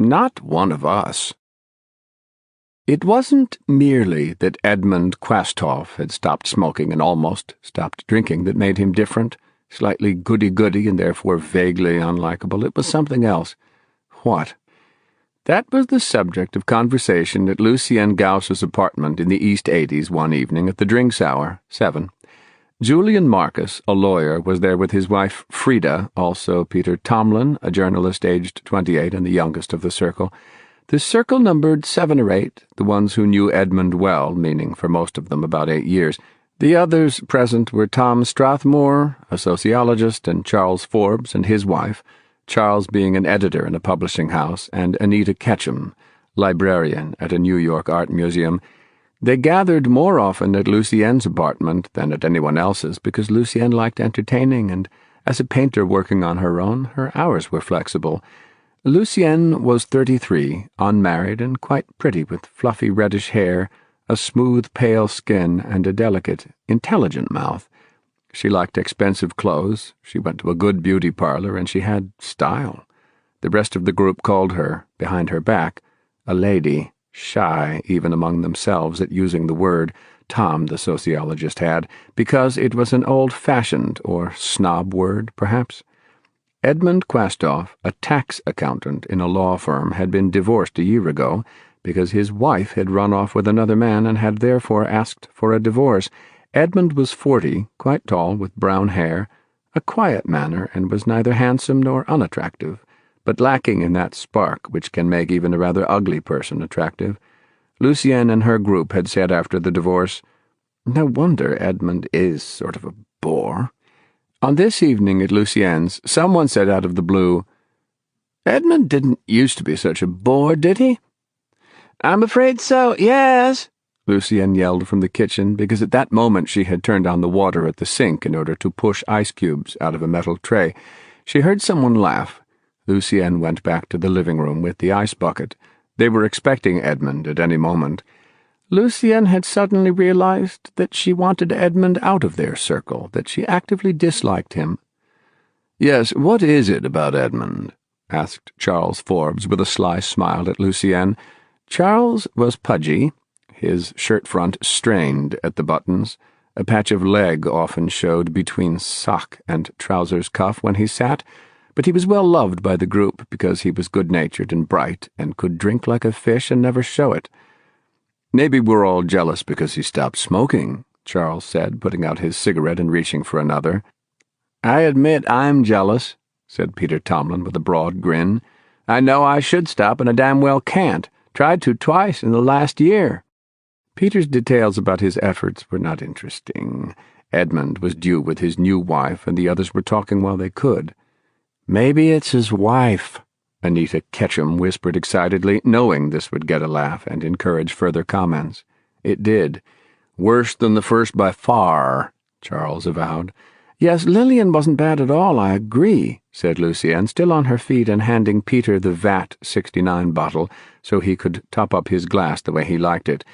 Not one of us. It wasn't merely that Edmund Quasthoff had stopped smoking and almost stopped drinking that made him different, slightly goody-goody and therefore vaguely unlikable. It was something else. What? That was the subject of conversation at Lucien Gauss's apartment in the East 80s one evening at the drinks hour, 7. Julian Marcus, a lawyer, was there with his wife Frida, also Peter Tomlin, a journalist aged 28 and the youngest of the circle. The circle numbered 7 or 8, the ones who knew Edmund well, meaning for most of them about 8 years. The others present were Tom Strathmore, a sociologist, and Charles Forbes and his wife, Charles being an editor in a publishing house, and Anita Ketchum, librarian at a New York art museum. They gathered more often at Lucien's apartment than at anyone else's because Lucien liked entertaining, and as a painter working on her own, her hours were flexible. Lucien was 33, unmarried and quite pretty, with fluffy reddish hair, a smooth pale skin, and a delicate, intelligent mouth. She liked expensive clothes, she went to a good beauty parlor, and she had style. The rest of the group called her, behind her back, a lady, shy even among themselves at using the word, Tom, the sociologist, had, because it was an old-fashioned or snob word, perhaps. Edmund Quasthoff, a tax accountant in a law firm, had been divorced a year ago because his wife had run off with another man and had therefore asked for a divorce. Edmund was 40, quite tall, with brown hair, a quiet manner, and was neither handsome nor unattractive, but lacking in that spark which can make even a rather ugly person attractive. Lucien and her group had said after the divorce, "No wonder Edmund is sort of a bore." On this evening at Lucien's, someone said out of the blue, "Edmund didn't used to be such a bore, did he?" "I'm afraid so, yes," Lucien yelled from the kitchen, because at that moment she had turned on the water at the sink in order to push ice cubes out of a metal tray. She heard someone laugh. Lucien went back to the living room with the ice bucket. They were expecting Edmund at any moment. Lucien had suddenly realized that she wanted Edmund out of their circle, that she actively disliked him. "Yes, what is it about Edmund?" asked Charles Forbes with a sly smile at Lucien. Charles was pudgy, his shirt front strained at the buttons. A patch of leg often showed between sock and trousers cuff when he sat, but he was well loved by the group because he was good-natured and bright and could drink like a fish and never show it. "Maybe we're all jealous because he stopped smoking," Charles said, putting out his cigarette and reaching for another. "I admit I'm jealous," said Peter Tomlin with a broad grin. "I know I should stop, and I damn well can't. Tried to twice in the last year." Peter's details about his efforts were not interesting. Edmund was due with his new wife, and the others were talking while they could. "Maybe it's his wife," Anita Ketchum whispered excitedly, knowing this would get a laugh and encourage further comments. It did. "Worse than the first by far," Charles avowed. "Yes, Lillian wasn't bad at all, I agree," said Lucien, still on her feet and handing Peter the VAT 69 bottle so he could top up his glass the way he liked it.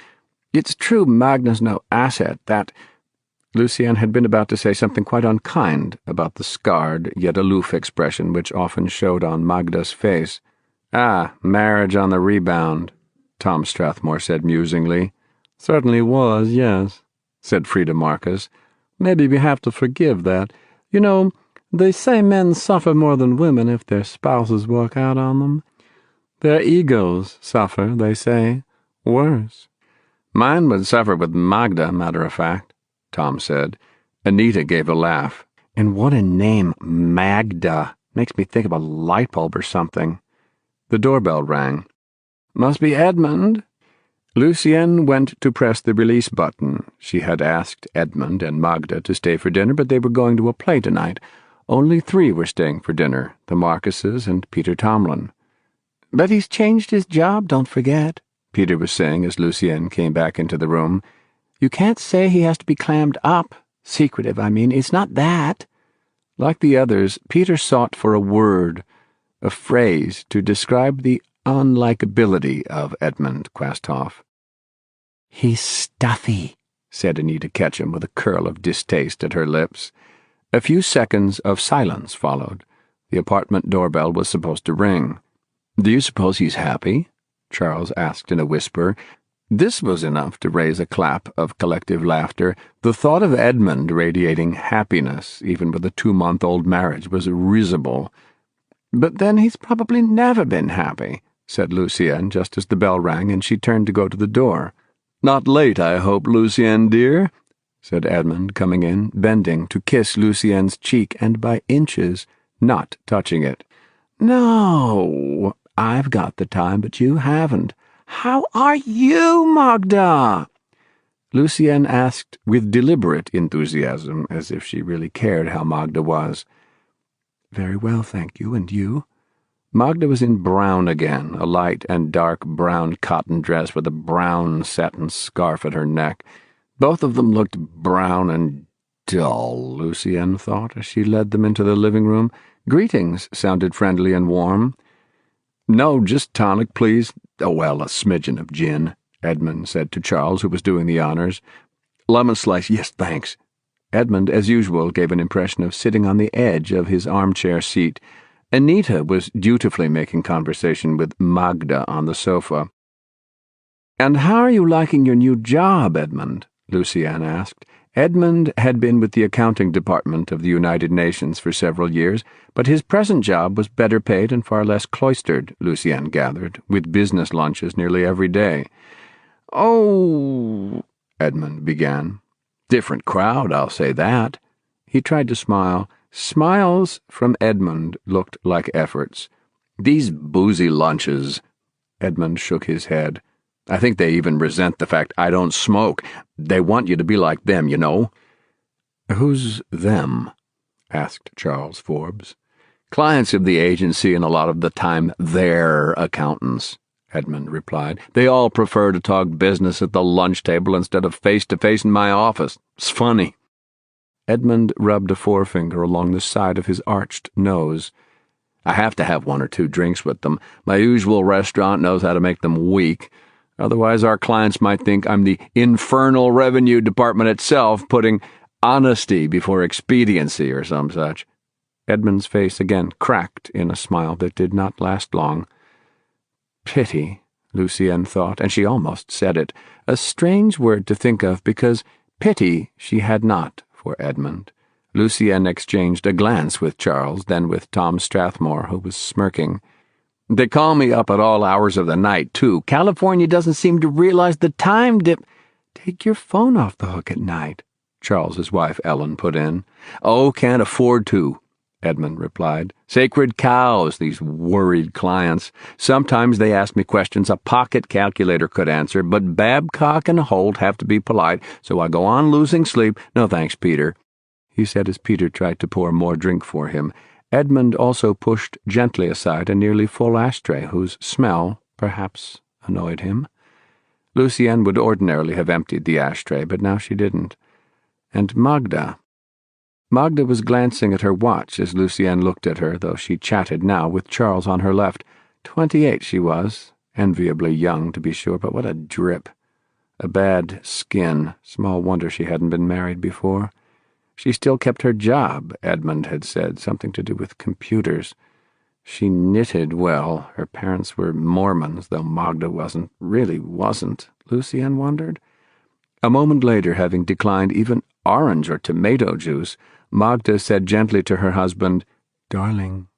"It's true Magda's no asset, that—" Lucien had been about to say something quite unkind about the scarred yet aloof expression which often showed on Magda's face. "Ah, marriage on the rebound," Tom Strathmore said musingly. "Certainly was, yes," said Frida Marcus. "Maybe we have to forgive that. You know, they say men suffer more than women if their spouses walk out on them. Their egos suffer, they say. Worse." "Mine would suffer with Magda, matter of fact," Tom said. Anita gave a laugh. "And what a name, Magda. Makes me think of a light bulb or something." The doorbell rang. "Must be Edmund." Lucien went to press the release button. She had asked Edmund and Magda to stay for dinner, but they were going to a play tonight. Only 3 were staying for dinner, the Marcuses and Peter Tomlin. "But he's changed his job, don't forget," Peter was saying as Lucien came back into the room. "You can't say he has to be clammed up. Secretive, I mean. It's not that." Like the others, Peter sought for a word, a phrase to describe the unlikability of Edmund Quasthoff. "He's stuffy," said Anita Ketchum with a curl of distaste at her lips. A few seconds of silence followed. The apartment doorbell was supposed to ring. "Do you suppose he's happy?" Charles asked in a whisper. This was enough to raise a clap of collective laughter. The thought of Edmund radiating happiness, even with a 2-month-old marriage, was risible. "But then he's probably never been happy," said Lucienne, just as the bell rang, and she turned to go to the door. "Not late, I hope, Lucienne, dear," said Edmund, coming in, bending to kiss Lucienne's cheek, and by inches, not touching it. "No, I've got the time, but you haven't. How are you, Magda?" Lucienne asked with deliberate enthusiasm, as if she really cared how Magda was. "Very well, thank you, and you?" Magda was in brown again, a light and dark brown cotton dress with a brown satin scarf at her neck. Both of them looked brown and dull, Lucienne thought, as she led them into the living room. Greetings sounded friendly and warm. "No, just tonic, please. Oh, well, a smidgen of gin," Edmund said to Charles, who was doing the honors. "Lemon slice, yes, thanks." Edmund, as usual, gave an impression of sitting on the edge of his armchair seat. Anita was dutifully making conversation with Magda on the sofa. "And how are you liking your new job, Edmund?" Lucienne asked. Edmund had been with the accounting department of the United Nations for several years, but his present job was better paid and far less cloistered, Lucienne gathered, with business lunches nearly every day. "Oh," Edmund began. "Different crowd, I'll say that." He tried to smile. Smiles from Edmund looked like efforts. "These boozy lunches," Edmund shook his head. "I think they even resent the fact I don't smoke. They want you to be like them, you know." "Who's them?" asked Charles Forbes. "Clients of the agency, and a lot of the time their accountants," Edmund replied. "They all prefer to talk business at the lunch table instead of face-to-face in my office. It's funny." Edmund rubbed a forefinger along the side of his arched nose. "I have to have 1 or 2 drinks with them. My usual restaurant knows how to make them weak. Otherwise our clients might think I'm the infernal revenue department itself, putting honesty before expediency or some such." Edmund's face again cracked in a smile that did not last long. Pity, Lucienne thought, and she almost said it. A strange word to think of, because pity she had not for Edmund. Lucienne exchanged a glance with Charles, then with Tom Strathmore, who was smirking. "They call me up at all hours of the night, too. California doesn't seem to realize the time dip—" "Take your phone off the hook at night," Charles's wife Ellen put in. "Oh, can't afford to," Edmund replied. "Sacred cows, these worried clients. Sometimes they ask me questions a pocket calculator could answer, but Babcock and Holt have to be polite, so I go on losing sleep. No thanks, Peter," he said as Peter tried to pour more drink for him. Edmund also pushed gently aside a nearly full ashtray, whose smell, perhaps, annoyed him. Lucienne would ordinarily have emptied the ashtray, but now she didn't. And Magda was glancing at her watch as Lucienne looked at her, though she chatted now with Charles on her left. 28 she was, enviably young to be sure, but what a drip. A bad skin, small wonder she hadn't been married before. She still kept her job, Edmund had said, something to do with computers. She knitted well. Her parents were Mormons, though Magda really wasn't, Lucienne wondered. A moment later, having declined even orange or tomato juice, Magda said gently to her husband, "Darling,"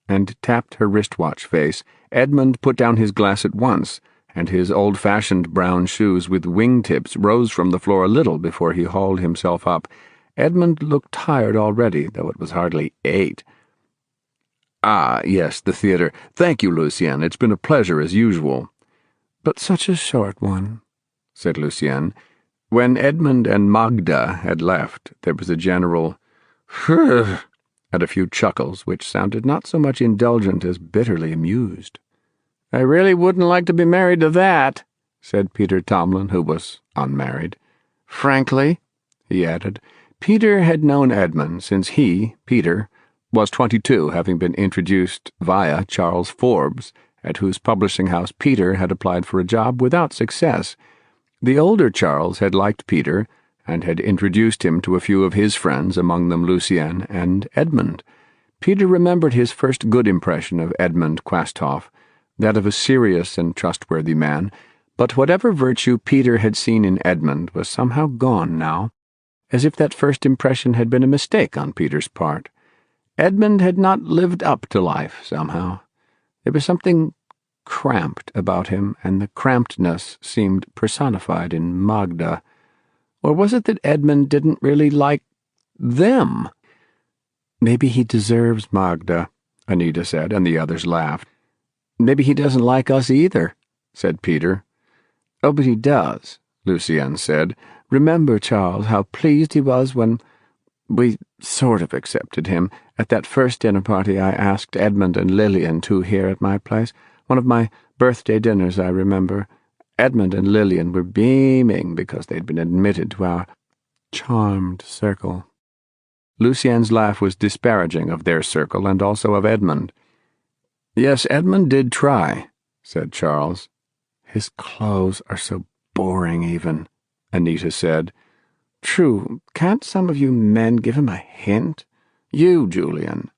and tapped her wristwatch face. Edmund put down his glass at once, and his old-fashioned brown shoes with wing-tips rose from the floor a little before he hauled himself up. Edmund looked tired already, though it was hardly 8. "Ah, yes, the theater. Thank you, Lucienne. It's been a pleasure as usual." "But such a short one," said Lucienne. When Edmund and Magda had left, there was a general "Phew," and a few chuckles, which sounded not so much indulgent as bitterly amused. "I really wouldn't like to be married to that," said Peter Tomlin, who was unmarried. "Frankly," he added. Peter had known Edmund since he, Peter, was 22, having been introduced via Charles Forbes, at whose publishing house Peter had applied for a job without success. The older Charles had liked Peter, and had introduced him to a few of his friends, among them Lucienne and Edmund. Peter remembered his first good impression of Edmund Quasthoff. that of a serious and trustworthy man, but whatever virtue Peter had seen in Edmund was somehow gone now, as if that first impression had been a mistake on Peter's part. Edmund had not lived up to life, somehow. There was something cramped about him, and the crampedness seemed personified in Magda. Or was it that Edmund didn't really like them? "Maybe he deserves Magda," Anita said, and the others laughed. "Maybe he doesn't like us either," said Peter. "Oh, but he does," Lucienne said. "Remember, Charles, how pleased he was when we sort of accepted him. At that first dinner party I asked Edmund and Lillian to here at my place. One of my birthday dinners, I remember. Edmund and Lillian were beaming because they'd been admitted to our charmed circle." Lucienne's laugh was disparaging of their circle and also of Edmund. "Yes, Edmund did try," said Charles. "His clothes are so boring even," Anita said. "True, can't some of you men give him a hint? You, Julian."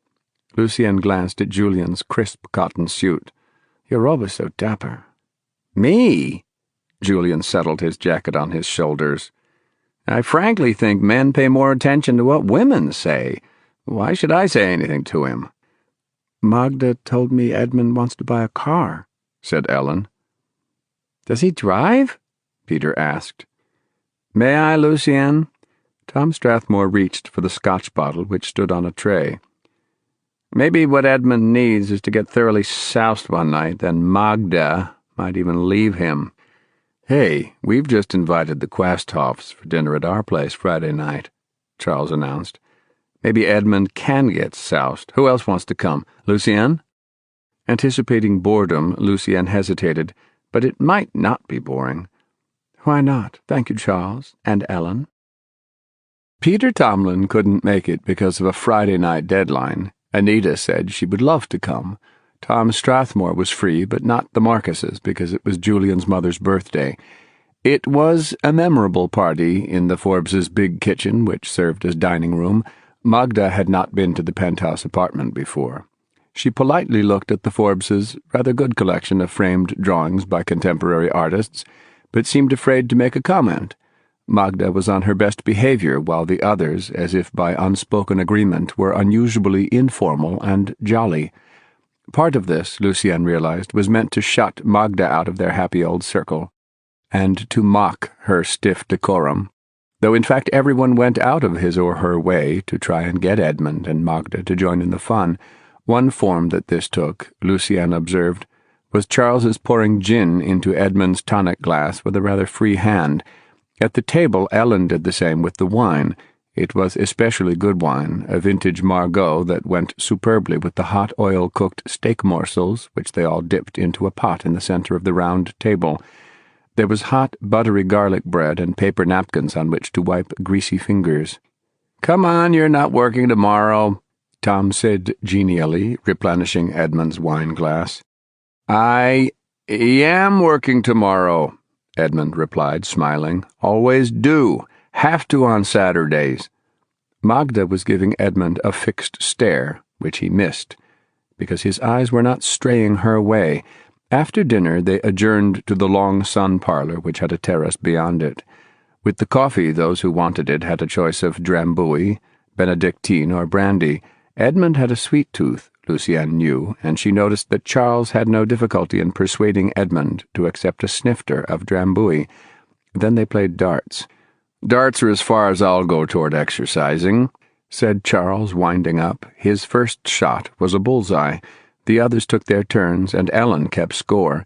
Lucienne glanced at Julian's crisp cotton suit. "You're always so dapper." "Me?" Julian settled his jacket on his shoulders. "I frankly think men pay more attention to what women say. Why should I say anything to him?" "Magda told me Edmund wants to buy a car," said Ellen. "Does he drive?" Peter asked. "May I, Lucienne?" Tom Strathmore reached for the Scotch bottle which stood on a tray. "Maybe what Edmund needs is to get thoroughly soused one night, then Magda might even leave him. Hey, we've just invited the Quasthoffs for dinner at our place Friday night," Charles announced. "Maybe Edmund can get soused. Who else wants to come? Lucienne?" Anticipating boredom, Lucienne hesitated, but it might not be boring. "Why not? Thank you, Charles. And Ellen." Peter Tomlin couldn't make it because of a Friday night deadline. Anita said she would love to come. Tom Strathmore was free, but not the Marcuses, because it was Julian's mother's birthday. It was a memorable party in the Forbeses' big kitchen, which served as dining room. Magda had not been to the penthouse apartment before. She politely looked at the Forbeses' rather good collection of framed drawings by contemporary artists, but seemed afraid to make a comment. Magda was on her best behavior, while the others, as if by unspoken agreement, were unusually informal and jolly. Part of this, Lucienne realized, was meant to shut Magda out of their happy old circle, and to mock her stiff decorum, though in fact everyone went out of his or her way to try and get Edmund and Magda to join in the fun. One form that this took, Lucienne observed, was Charles's pouring gin into Edmund's tonic glass with a rather free hand. At the table, Ellen did the same with the wine. It was especially good wine, a vintage Margaux that went superbly with the hot oil-cooked steak morsels which they all dipped into a pot in the center of the round table. There was hot, buttery garlic bread and paper napkins on which to wipe greasy fingers. "Come on, you're not working tomorrow," Tom said genially, replenishing Edmund's wine glass. "I am working tomorrow," Edmund replied, smiling. "Always do. Have to on Saturdays." Magda was giving Edmund a fixed stare, which he missed, because his eyes were not straying her way. After dinner they adjourned to the long sun parlor, which had a terrace beyond it. With the coffee, those who wanted it had a choice of Drambuie, Benedictine, or brandy. Edmund had a sweet tooth, Lucienne knew, and she noticed that Charles had no difficulty in persuading Edmund to accept a snifter of Drambuie. Then they played darts. "Darts are as far as I'll go toward exercising," said Charles, winding up. His first shot was a bullseye. The others took their turns, and Ellen kept score.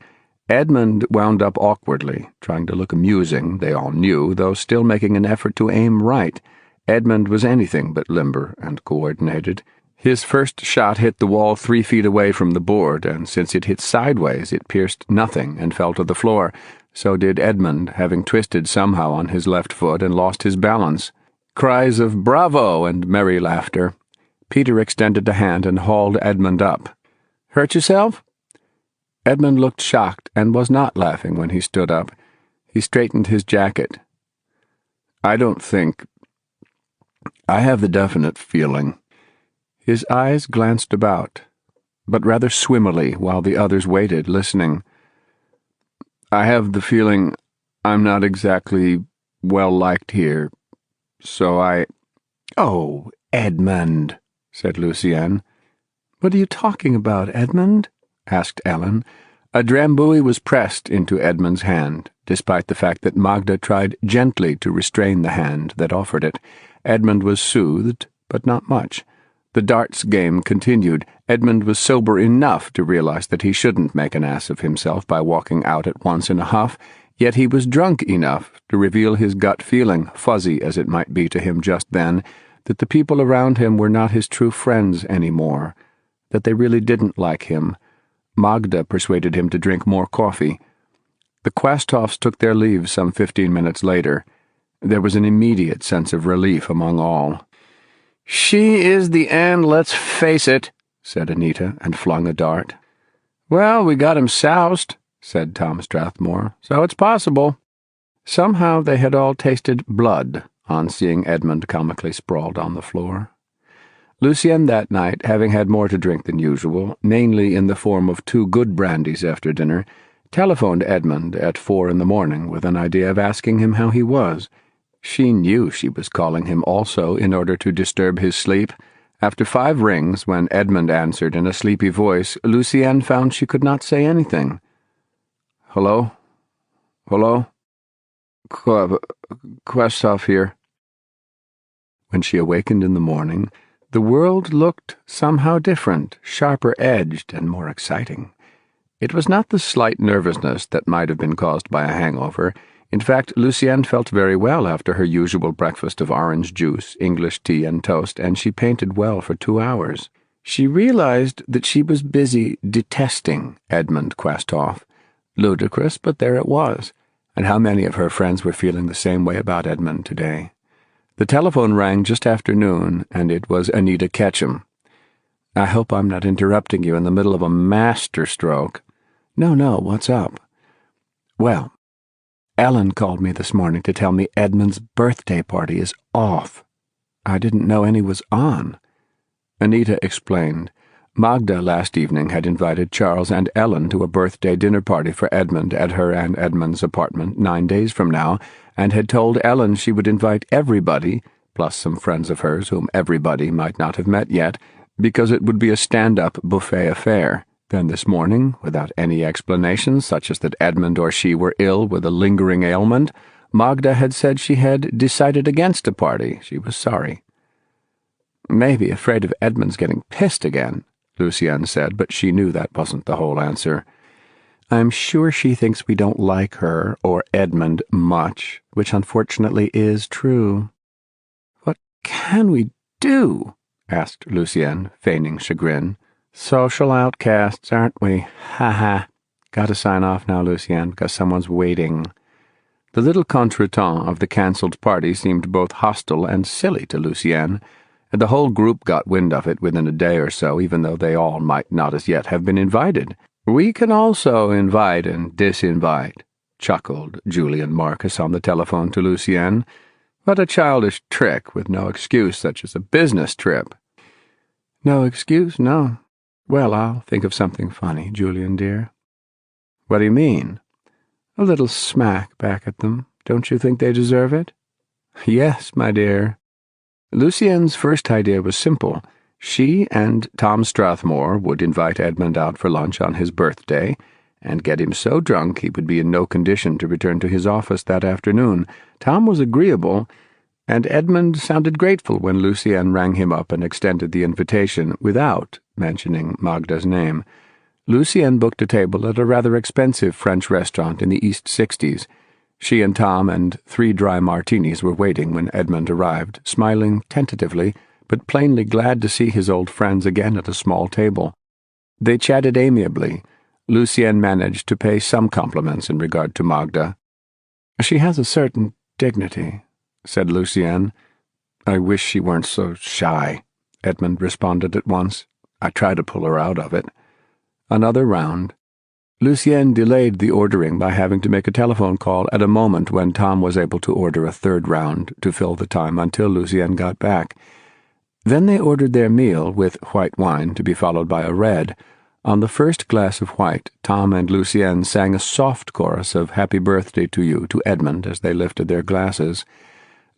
Edmund wound up awkwardly, trying to look amusing, they all knew, though still making an effort to aim right. Edmund was anything but limber and coordinated. His first shot hit the wall 3 feet away from the board, and since it hit sideways, it pierced nothing and fell to the floor. So did Edmund, having twisted somehow on his left foot and lost his balance. Cries of "Bravo!" and merry laughter. Peter extended a hand and hauled Edmund up. "Hurt yourself?" Edmund looked shocked and was not laughing when he stood up. He straightened his jacket. "I don't think. I have the definite feeling." His eyes glanced about. but rather swimmily while the others waited, listening. "I have the feeling I'm not exactly well-liked here, so I—" "Oh, Edmund," said Lucienne. "What are you talking about, Edmund?" asked Ellen. A drambuie was pressed into Edmund's hand, despite the fact that Magda tried gently to restrain the hand that offered it. Edmund was soothed, but not much. The darts game continued. Edmund was sober enough to realize that he shouldn't make an ass of himself by walking out at once in a huff, yet he was drunk enough to reveal his gut feeling, fuzzy as it might be to him just then, that the people around him were not his true friends anymore, that they really didn't like him. Magda persuaded him to drink more coffee. The Quastoffs took their leave some 15 minutes later. There was an immediate sense of relief among all. "She is the end, let's face it," said Anita, and flung a dart. "Well, we got him soused," said Tom Strathmore, "so it's possible." Somehow they had all tasted blood on seeing Edmund comically sprawled on the floor. Lucienne that night, having had more to drink than usual, mainly in the form of 2 good brandies after dinner, telephoned Edmund at 4 a.m. with an idea of asking him how he was. She knew she was calling him also in order to disturb his sleep. After 5 rings, when Edmund answered in a sleepy voice, Lucienne found she could not say anything. "Hello? Hello? Quastoff here." When she awakened in the morning, the world looked somehow different, sharper-edged and more exciting. It was not the slight nervousness that might have been caused by a hangover. In fact, Lucienne felt very well after her usual breakfast of orange juice, English tea, and toast, and she painted well for 2 hours. She realized that she was busy detesting Edmund Quastoff. Ludicrous, but there it was. And how many of her friends were feeling the same way about Edmund today? The telephone rang just after noon, and it was Anita Ketchum. "I hope I'm not interrupting you in the middle of a master stroke." No, what's up?" "Well, Ellen called me this morning to tell me Edmund's birthday party is off. I didn't know any was on." Anita explained. Magda last evening had invited Charles and Ellen to a birthday dinner party for Edmund at her and Edmund's apartment 9 days from now, and had told Ellen she would invite everybody, plus some friends of hers whom everybody might not have met yet, because it would be a stand-up buffet affair. Then this morning, without any explanation, such as that Edmund or she were ill with a lingering ailment, Magda had said she had decided against a party. She was sorry. "Maybe afraid of Edmund's getting pissed again," Lucienne said, but she knew that wasn't the whole answer. "I'm sure she thinks we don't like her or Edmund much, which unfortunately is true." "What can we do?" asked Lucienne, feigning chagrin. "Social outcasts, aren't we? Ha. Gotta sign off now, Lucienne, because someone's waiting." The little contretemps of the cancelled party seemed both hostile and silly to Lucienne, and the whole group got wind of it within a day or so, even though they all might not as yet have been invited. "We can also invite and disinvite," chuckled Julian Marcus on the telephone to Lucienne. "What a childish trick, with no excuse such as a business trip." "No excuse, no. Well, I'll think of something funny, Julian dear." "What do you mean?" "A little smack back at them. Don't you think they deserve it?" "Yes, my dear." Lucienne's first idea was simple. She and Tom Strathmore would invite Edmund out for lunch on his birthday, and get him so drunk he would be in no condition to return to his office that afternoon. Tom was agreeable, and Edmund sounded grateful when Lucienne rang him up and extended the invitation without mentioning Magda's name. Lucienne booked a table at a rather expensive French restaurant in the East 60s. She and Tom and 3 dry martinis were waiting when Edmund arrived, smiling tentatively, but plainly glad to see his old friends again at a small table. They chatted amiably. Lucienne managed to pay some compliments in regard to Magda. "She has a certain dignity," said Lucienne. "I wish she weren't so shy," Edmund responded at once. "I try to pull her out of it." Another round. Lucienne delayed the ordering by having to make a telephone call at a moment when Tom was able to order a 3rd round to fill the time until Lucienne got back. Then they ordered their meal with white wine to be followed by a red. On the first glass of white, Tom and Lucienne sang a soft chorus of Happy Birthday to You to Edmund as they lifted their glasses.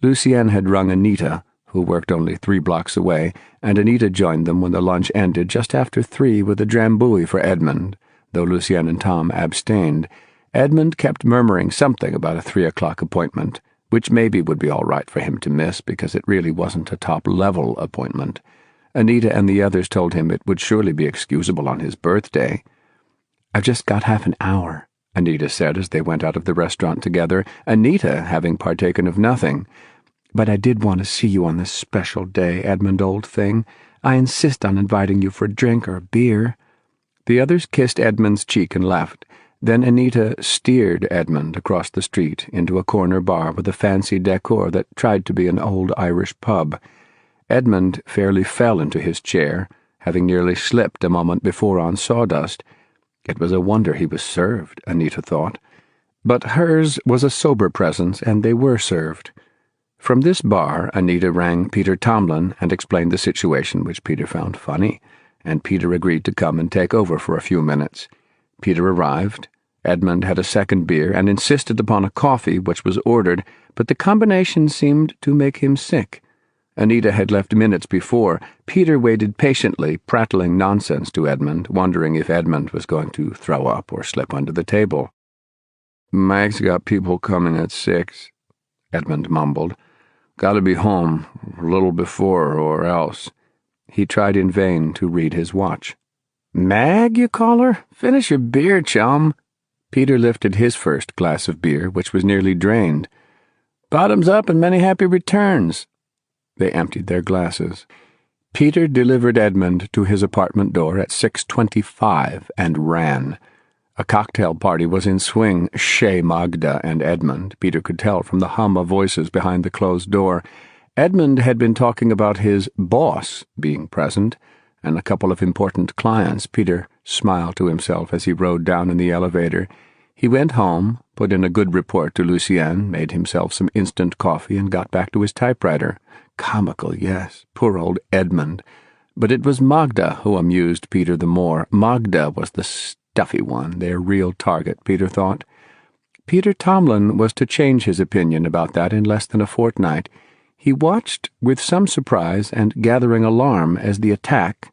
Lucienne had rung Anita, who worked only 3 blocks away, and Anita joined them when the lunch ended just after 3 with a drambuie for Edmund, though Lucienne and Tom abstained. Edmund kept murmuring something about a 3 o'clock appointment, which maybe would be all right for him to miss because it really wasn't a top-level appointment. Anita and the others told him it would surely be excusable on his birthday. "I've just got half an hour," Anita said as they went out of the restaurant together, Anita having partaken of nothing. "But I did want to see you on this special day, Edmund, old thing. I insist on inviting you for a drink or a beer." The others kissed Edmund's cheek and left. Then Anita steered Edmund across the street into a corner bar with a fancy decor that tried to be an old Irish pub. Edmund fairly fell into his chair, having nearly slipped a moment before on sawdust. It was a wonder he was served, Anita thought. But hers was a sober presence, and they were served. From this bar, Anita rang Peter Tomlin and explained the situation, which Peter found funny, and Peter agreed to come and take over for a few minutes. Peter arrived. Edmund had a second beer and insisted upon a coffee, which was ordered, but the combination seemed to make him sick. Anita had left minutes before. Peter waited patiently, prattling nonsense to Edmund, wondering if Edmund was going to throw up or slip under the table. "Mike's got people coming at 6, Edmund mumbled. "Gotta be home a little before or else." He tried in vain to read his watch. "Mag, you call her? Finish your beer, chum." Peter lifted his first glass of beer, which was nearly drained. "Bottoms up and many happy returns." They emptied their glasses. Peter delivered Edmund to his apartment door at 6:25 and ran. A cocktail party was in swing, chez Magda and Edmund. Peter could tell from the hum of voices behind the closed door. Edmund had been talking about his boss being present, and a couple of important clients. Peter smiled to himself as he rode down in the elevator. He went home, put in a good report to Lucienne, made himself some instant coffee, and got back to his typewriter. Comical, yes, poor old Edmund. But it was Magda who amused Peter the more. Magda was the stuffy one, their real target, Peter thought. Peter Tomlin was to change his opinion about that in less than a fortnight. He watched with some surprise and gathering alarm as the attack,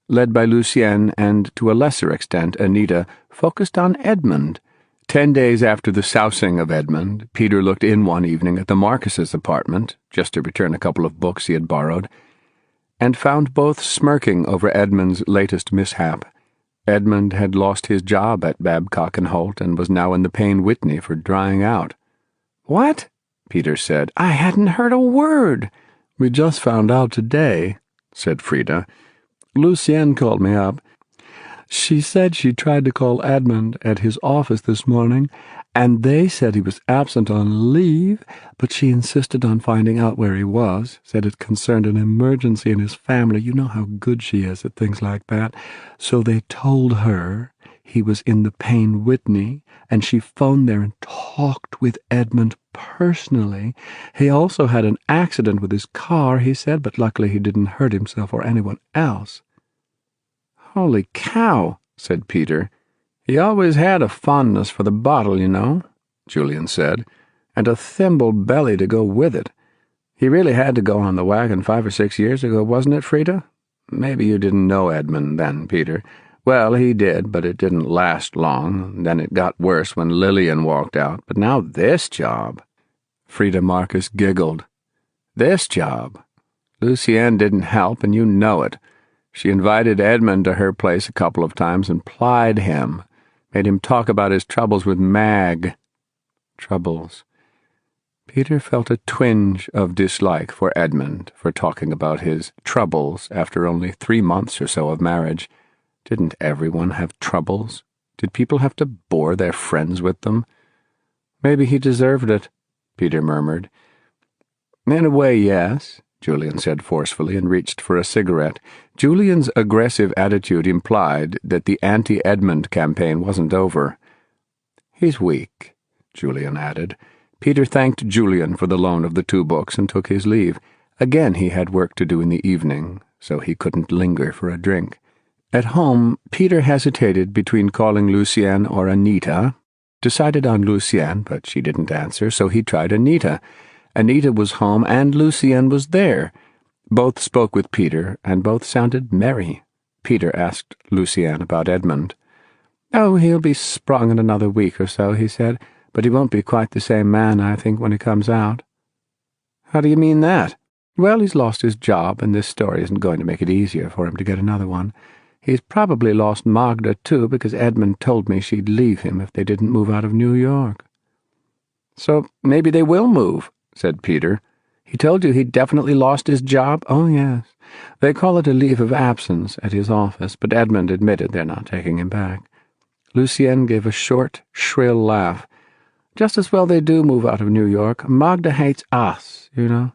led by Lucienne and to a lesser extent Anita, focused on Edmund. 10 days after the sousing of Edmund, Peter looked in one evening at the Marcuses' apartment, just to return a couple of books he had borrowed, and found both smirking over Edmund's latest mishap. Edmund had lost his job at Babcock & Holt and was now in the Payne Whitney for drying out. "What?" Peter said. "I hadn't heard a word." "We just found out today," said Frida. "Lucienne called me up. She said she tried to call Edmund at his office this morning, and they said he was absent on leave, but she insisted on finding out where he was, said it concerned an emergency in his family. You know how good she is at things like that. So they told her he was in the Payne Whitney, and she phoned there and talked with Edmund personally. He also had an accident with his car, he said, but luckily he didn't hurt himself or anyone else." "Holy cow," said Peter. "He always had a fondness for the bottle, you know," Julian said, "and a thimble belly to go with it. He really had to go on the wagon 5 or 6 years ago, wasn't it, Frida? Maybe you didn't know Edmund then, Peter. Well, he did, but it didn't last long. Then it got worse when Lillian walked out. But now this job." Frida Marcus giggled. "This job? Lucienne didn't help, and you know it. She invited Edmund to her place a couple of times and plied him, made him talk about his troubles with Mag." Troubles. Peter felt a twinge of dislike for Edmund for talking about his troubles after only 3 months or so of marriage. Didn't everyone have troubles? Did people have to bore their friends with them? "Maybe he deserved it," Peter murmured. "In a way, yes," Julian said forcefully and reached for a cigarette. Julian's aggressive attitude implied that the anti-Edmund campaign wasn't over. "He's weak," Julian added. Peter thanked Julian for the loan of the 2 books and took his leave. Again he had work to do in the evening, so he couldn't linger for a drink. At home, Peter hesitated between calling Lucienne or Anita, decided on Lucienne, but she didn't answer, so he tried Anita. Anita was home, and Lucienne was there. Both spoke with Peter, and both sounded merry. Peter asked Lucienne about Edmund. "Oh, he'll be sprung in another week or so," he said, "but he won't be quite the same man, I think, when he comes out." "How do you mean that?" "Well, he's lost his job, and this story isn't going to make it easier for him to get another one. He's probably lost Magda, too, because Edmund told me she'd leave him if they didn't move out of New York." "So maybe they will move," said Peter. "He told you he'd definitely lost his job?" "Oh, yes. They call it a leave of absence at his office, but Edmund admitted they're not taking him back." Lucienne gave a short, shrill laugh. "Just as well they do move out of New York. Magda hates us, you know.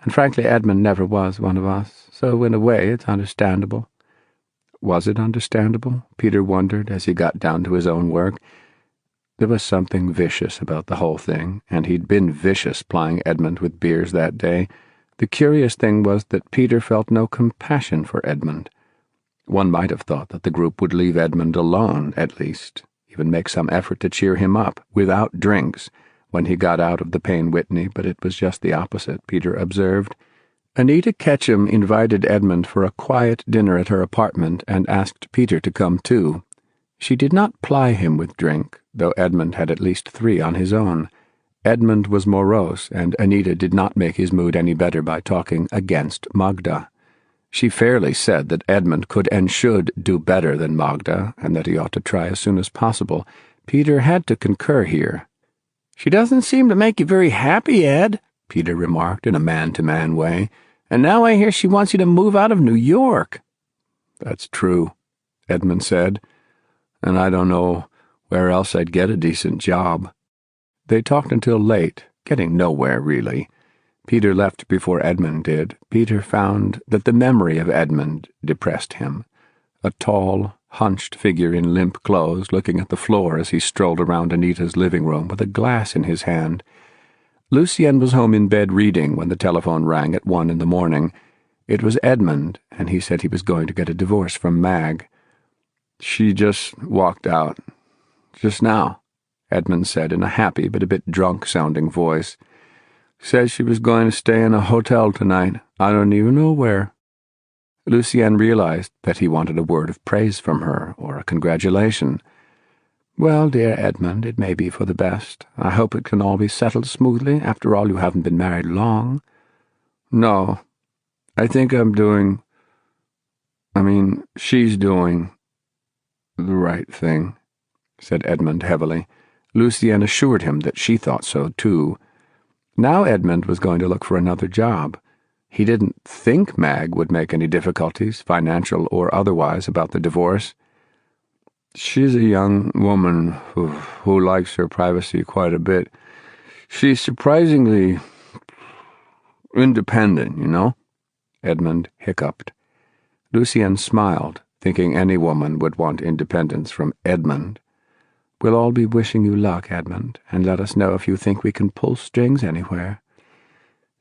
And frankly, Edmund never was one of us, so in a way it's understandable." Was it understandable? Peter wondered as he got down to his own work. There was something vicious about the whole thing, and he'd been vicious plying Edmund with beers that day. The curious thing was that Peter felt no compassion for Edmund. One might have thought that the group would leave Edmund alone, at least, even make some effort to cheer him up, without drinks, when he got out of the Payne Whitney, but it was just the opposite, Peter observed. Anita Ketchum invited Edmund for a quiet dinner at her apartment and asked Peter to come too. She did not ply him with drink, though Edmund had at least 3 on his own. Edmund was morose, and Anita did not make his mood any better by talking against Magda. She fairly said that Edmund could and should do better than Magda, and that he ought to try as soon as possible. Peter had to concur here. "She doesn't seem to make you very happy, Ed," Peter remarked in a man-to-man way. "And now I hear she wants you to move out of New York." "That's true," Edmund said, "and I don't know where else I'd get a decent job." They talked until late, getting nowhere, really. Peter left before Edmund did. Peter found that the memory of Edmund depressed him. A tall, hunched figure in limp clothes looking at the floor as he strolled around Anita's living room with a glass in his hand. Lucienne was home in bed reading when the telephone rang at 1 in the morning. It was Edmund, and he said he was going to get a divorce from Mag. "She just walked out. Just now," Edmund said in a happy but a bit drunk-sounding voice. "Said she was going to stay in a hotel tonight. I don't even know where." Lucienne realized that he wanted a word of praise from her, or a congratulation. "Well, dear Edmund, it may be for the best. I hope it can all be settled smoothly. After all, you haven't been married long." "No, I think she's doing the right thing," said Edmund heavily. Lucienne assured him that she thought so, too. Now Edmund was going to look for another job. He didn't think Mag would make any difficulties, financial or otherwise, about the divorce. "She's a young woman who likes her privacy quite a bit. She's surprisingly independent, you know," Edmund hiccuped. Lucienne smiled, thinking any woman would want independence from Edmund. "We'll all be wishing you luck, Edmund, and let us know if you think we can pull strings anywhere."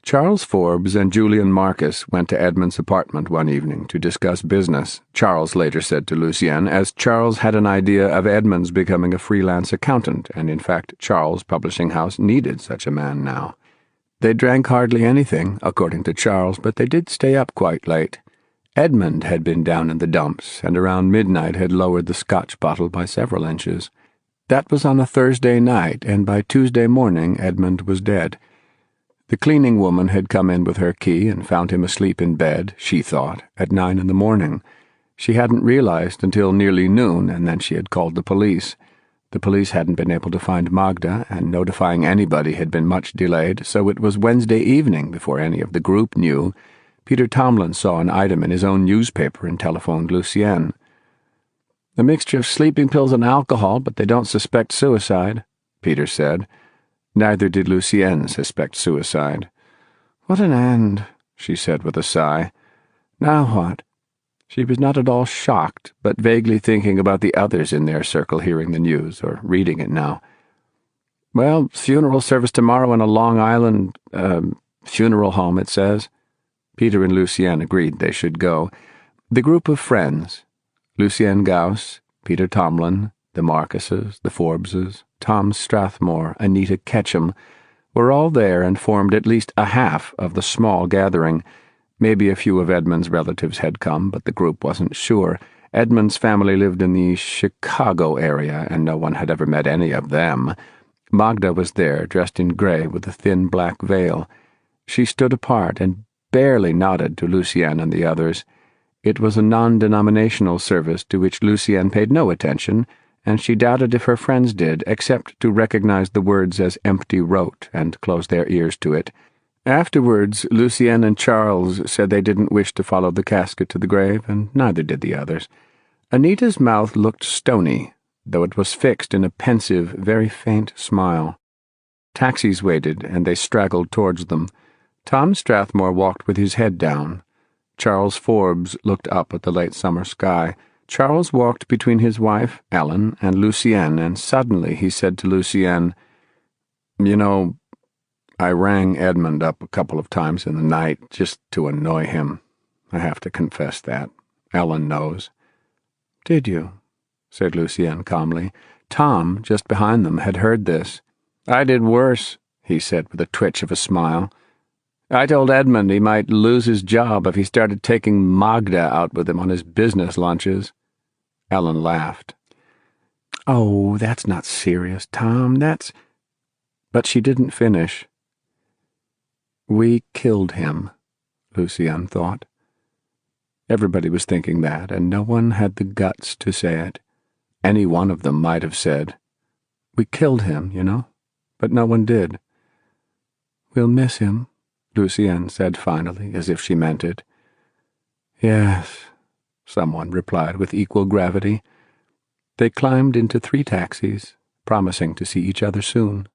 Charles Forbes and Julian Marcus went to Edmund's apartment one evening to discuss business, Charles later said to Lucienne, as Charles had an idea of Edmund's becoming a freelance accountant, and in fact Charles' publishing house needed such a man now. They drank hardly anything, according to Charles, but they did stay up quite late. Edmund had been down in the dumps, and around midnight had lowered the Scotch bottle by several inches. That was on a Thursday night, and by Tuesday morning Edmund was dead. The cleaning woman had come in with her key and found him asleep in bed, she thought, at 9 in the morning. She hadn't realized until nearly noon, and then she had called the police. The police hadn't been able to find Magda, and notifying anybody had been much delayed, so it was Wednesday evening before any of the group knew. Peter Tomlin saw an item in his own newspaper and telephoned Lucienne. "A mixture of sleeping pills and alcohol, but they don't suspect suicide," Peter said. Neither did Lucienne suspect suicide. "What an end," she said with a sigh. "Now what?" She was not at all shocked, but vaguely thinking about the others in their circle hearing the news, or reading it now. "Well, funeral service tomorrow in a Long Island, funeral home, it says." Peter and Lucienne agreed they should go. The group of friends, Lucien Gauss, Peter Tomlin, the Marcuses, the Forbeses, Tom Strathmore, Anita Ketchum, were all there and formed at least a half of the small gathering. Maybe a few of Edmund's relatives had come, but the group wasn't sure. Edmund's family lived in the Chicago area, and no one had ever met any of them. Magda was there, dressed in gray with a thin black veil. She stood apart and barely nodded to Lucien and the others. It was a non-denominational service to which Lucien paid no attention, and she doubted if her friends did, except to recognize the words as empty rote and close their ears to it. Afterwards, Lucien and Charles said they didn't wish to follow the casket to the grave, and neither did the others. Anita's mouth looked stony, though it was fixed in a pensive, very faint smile. Taxis waited, and they straggled towards them. Tom Strathmore walked with his head down. Charles Forbes looked up at the late summer sky. Charles walked between his wife, Ellen, and Lucien, and suddenly he said to Lucien, "You know, I rang Edmund up a couple of times in the night just to annoy him. I have to confess that. Ellen knows." "Did you?" said Lucien calmly. Tom, just behind them, had heard this. "I did worse," he said with a twitch of a smile. "I told Edmund he might lose his job if he started taking Magda out with him on his business lunches." Ellen laughed. "Oh, that's not serious, Tom, that's—" But she didn't finish. "We killed him," Lucien thought. Everybody was thinking that, and no one had the guts to say it. Any one of them might have said, "We killed him, you know," but no one did. "We'll miss him," Lucien said finally, as if she meant it. "Yes," someone replied with equal gravity. They climbed into 3 taxis, promising to see each other soon.